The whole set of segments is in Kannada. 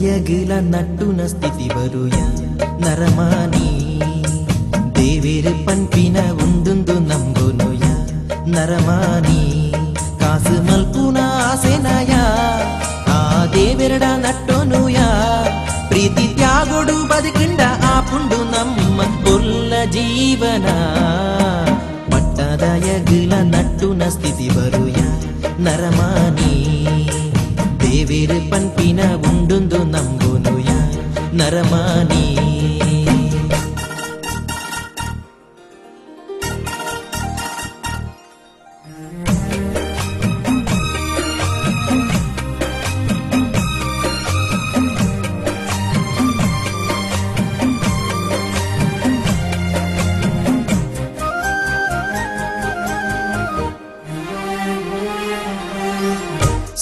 ಯಗಲ ನಟ್ಟುನ ಸ್ಥಿತಿ ಬರುಯ ನರಮಾನಿ ದೇವೇರು ಪನ್ಪಿನ ಉಂದುಂದು ನಂಬುನುಯ ನರಮಾನಿ ಕಾಸು ಮಲ್ಪುನ ಆಸೆನಯ ಆ ದೇವೆರಡ ನಟ್ಟೋನುಯ ಪ್ರೀತಿ ತ್ಯಾಗೊಡು ಬದುಕಿಂಡ ಆಪುಂಡು ನಮ್ಮ ಕೊಲ್ಲ ಜೀವನ ಪಟ್ಟದ ಯಗಲ ನಟ್ಟುನ ಸ್ಥಿತಿ ಬರುಯ ನರಮಾನಿ ದೇವೇರು ಪನ್ಪಿನ ಉಂಡುಂದು ನಂಬುನುಯ ನರಮಾನಿ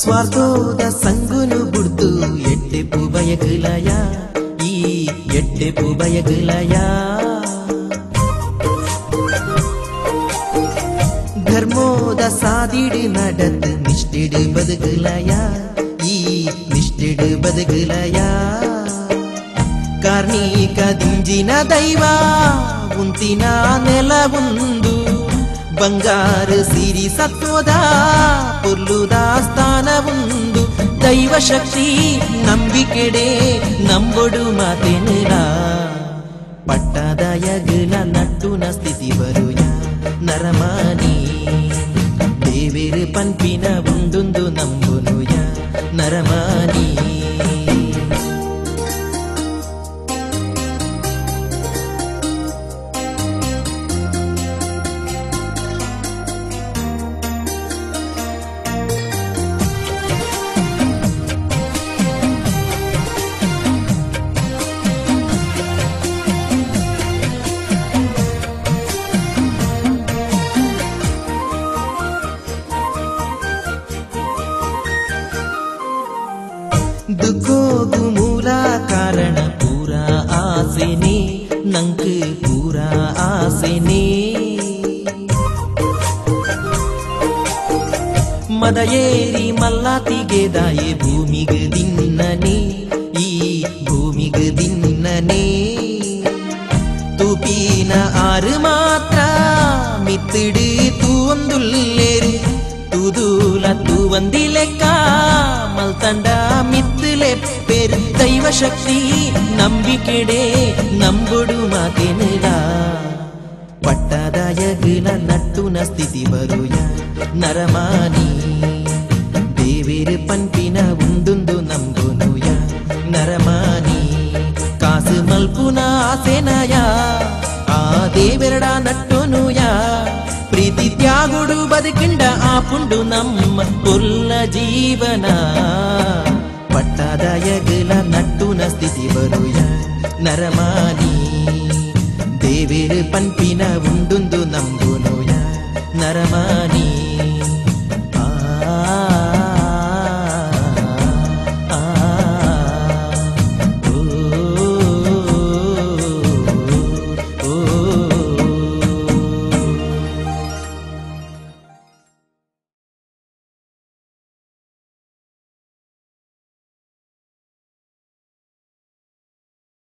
ಸ್ವಾರ್ಥೋದ ಸಂಗುನು ಬುಡ್ತು ಎಟ್ಟೆಪು ಬಯಗಲಯ ಈ ಎಟ್ಟೆಪು ಬಯಗಲಯ ಧರ್ಮೋದ ಸಾದಿಡು ನಡತ್ ನಿಷ್ಠೆಡು ಬದುಕಲಯ ಈ ನಿಷ್ಠೆಡು ಬದುಕಲಯ ಕಾರ್ಣಿಕ ದಿಂಜಿನ ದೈವ ಉಂತಿನ ನೆಲ ಒಂದು ಬಂಗಾರ ಸಿರಿ ಸತ್ವದ ಪೊಲ್ಲುದ ಸ್ಥಾನ ಒಂದು ದೈವ ಶಕ್ತಿ ನಂಬಿಕೆಡೆ ನಂಬೊಡು ಮಾತೆನುಲ ಪಟ್ಟದ ಯಗಲ ನಟ್ಟುನ ಸ್ಥಿತಿ ಬರುಯ ನರಮಾನಿ ದೇವೇರು ಪನ್ಪಿನ ಉಂದುಂದು ನಂಬುನುಯ ನರಮಾನಿ ದುಃಖೋಗು ಮೂಲ ಕಾರಣ ಪೂರ ಆಸೆನೆ ನಂಕ್ ಪೂರ ಆಸೆನೆ ಮದ ಏರಿ ಮಲ್ಲಾತಿಗೆ ದಾಯೆ ಭೂಮಿಗೆ ದಿನ್ನನೆ ಈ ಭೂಮಿಗೆ ದಿನ್ನನೆ ತೂಪಿನ ಆರು ಮಾತ್ರ ಮಿತ್ತಿಡು ತೂವೊಂದುಲ್ಲೇರು ತೂದೂಲ ತೂವಂದಿ ಲೆಕ್ಕ ಮಲ್ತಂಡ ಮಿತ್ತಲೆ ಪೇರು ದೈವ ಶಕ್ತಿ ನಂಬಿಕೆಡೆ ನಂಬುಡು ಮಾತೆನುಲ ಪಟ್ಟದ ಯಗಲ ನಟ್ಟುನ ಸ್ಥಿತಿ ಬರುಯ ನರಮಾನಿ ದೇವೇರು ಪನ್ಪಿನ ಉಂದುಂದು ನಂಬುನುಯ ನರಮಾನಿ ಕಾಸು ಮಲ್ಪುನ ಆಸೆನಯ ಆ ದೇವೆರಡ ನಟ್ಟೋನುಯ ಪ್ರೀತಿ ತ್ಯಾಗೊಡು ಬದುಕಿಂಡ ಆಪುಂಡು ನಮ್ಮ ಕೊಲ್ಲ ಜೀವನ ಪಟ್ಟದ ಯಗಲ ನಟ್ಟುನ ಸ್ಥಿತಿ ಬರುಯ ನರಮಾನಿ ದೇವೇರು ಪನ್ಪಿನ ಉಂಡುಂದು ನಂಬುನುಯ ನರಮಾನಿ